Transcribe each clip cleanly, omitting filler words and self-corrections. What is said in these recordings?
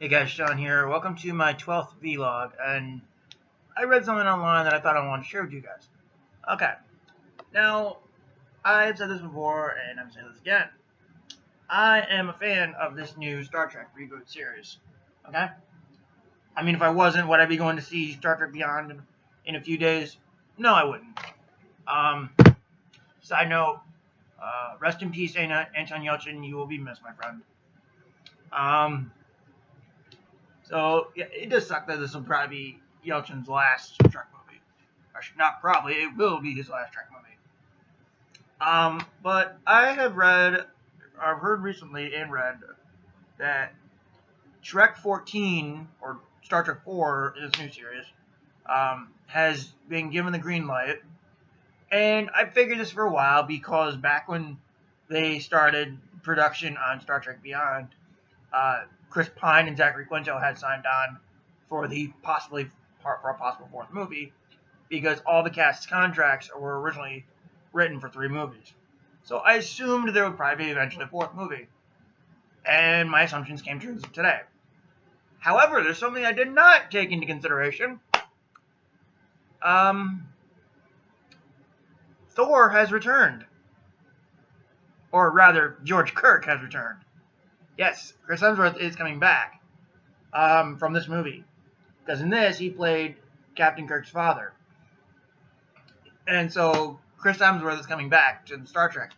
Hey guys, Sean here. Welcome to my 12th vlog, and I read something online that I thought I wanted to share with you guys. Okay, now, I've said this before, and I'm saying this again. I am a fan of this new Star Trek reboot series, okay? I mean, if I wasn't, would I be going to see Star Trek Beyond in a few days? No, I wouldn't. Um, Side note, rest in peace, Anton Yelchin, you will be missed, my friend. Um, So, yeah, it does suck that this will probably be Yelchin's last Trek movie. Or not probably, it will be his last Trek movie. But I've heard recently and read that Trek 14, or Star Trek 4, this new series, has been given the green light. And I figured this for a while because back when they started production on Star Trek Beyond, Chris Pine and Zachary Quinto had signed on for a possible fourth movie because all the cast's contracts were originally written for 3 movies. So I assumed there would probably be eventually a 4th movie, and my assumptions came true today. However, there's something I did not take into consideration. Thor has returned, or rather, George Kirk has returned. Yes, Chris Hemsworth is coming back from this movie. Because in this, he played Captain Kirk's father. And so, Chris Hemsworth is coming back to Star Trek.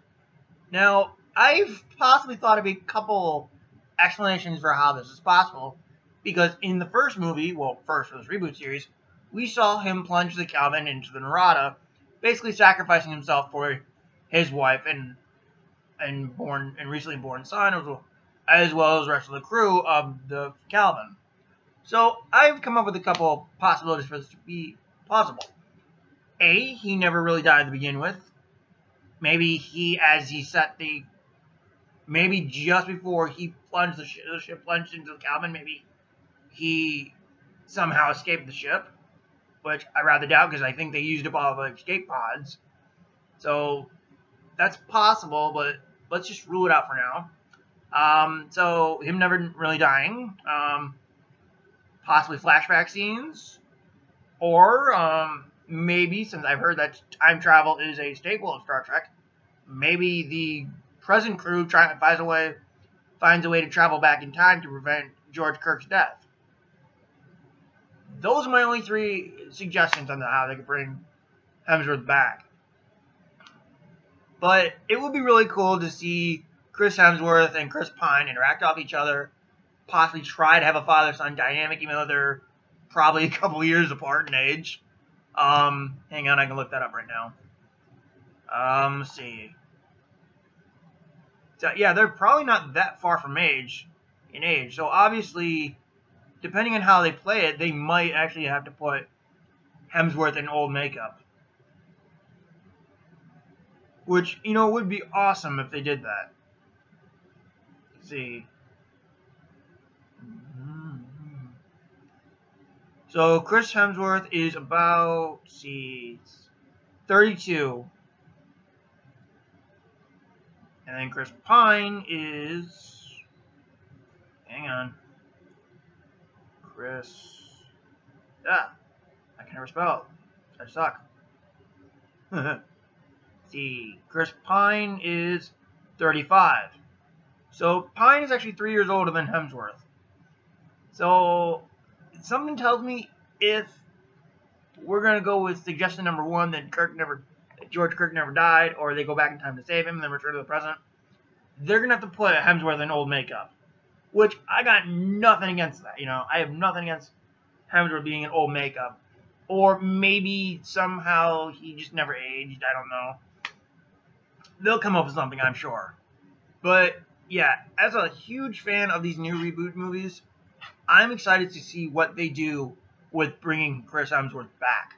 Now, I've possibly thought of a couple explanations for how this is possible. Because in the first movie, well, first for this reboot series, we saw him plunge the Kelvin into the Narada, basically sacrificing himself for his wife and recently born son, as well as the rest of the crew of the Calvin. So I've come up with a couple possibilities for this to be plausible. A, he never really died to begin with. Maybe maybe just before he plunged the ship plunged into the Calvin, maybe he somehow escaped the ship, which I rather doubt because I think they used up all the escape pods. So that's possible, but let's just rule it out for now. So him never really dying, possibly flashback scenes, or maybe, since I've heard that time travel is a staple of Star Trek, maybe the present crew finds a way to travel back in time to prevent George Kirk's death. Those are my only 3 suggestions on how they could bring Hemsworth back. But it would be really cool to see Chris Hemsworth and Chris Pine interact off each other, possibly try to have a father-son dynamic, even though they're probably a couple years apart in age. Hang on, I can look that up right now. Let's see. So, yeah, they're probably not that far from age. So, obviously, depending on how they play it, they might actually have to put Hemsworth in old makeup. Which, would be awesome if they did that. Let's see. So Chris Hemsworth is about, 32. And then Chris Pine is, hang on. I can never spell it. I suck. See, Chris Pine is 35. So Pine is actually 3 years older than Hemsworth. So something tells me if we're gonna go with suggestion number 1 that George Kirk never died, or they go back in time to save him and then return to the present, they're gonna have to put Hemsworth in old makeup. Which I got nothing against that. I have nothing against Hemsworth being in old makeup. Or maybe somehow he just never aged. I don't know. They'll come up with something, I'm sure. But yeah, as a huge fan of these new reboot movies, I'm excited to see what they do with bringing Chris Hemsworth back,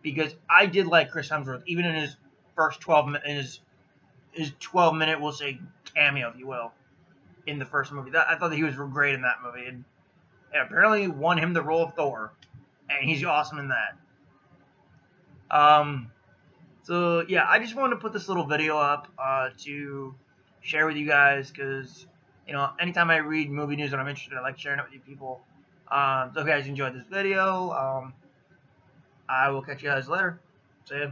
because I did like Chris Hemsworth even in his first 12 12-minute, we'll say, cameo, if you will, in the first movie. I thought that he was great in that movie, and apparently won him the role of Thor, and he's awesome in that. So yeah, I just wanted to put this little video up to share with you guys, because anytime I read movie news and I'm interested, I like sharing it with you people. So if you guys enjoyed this video, I will catch you guys later. See ya.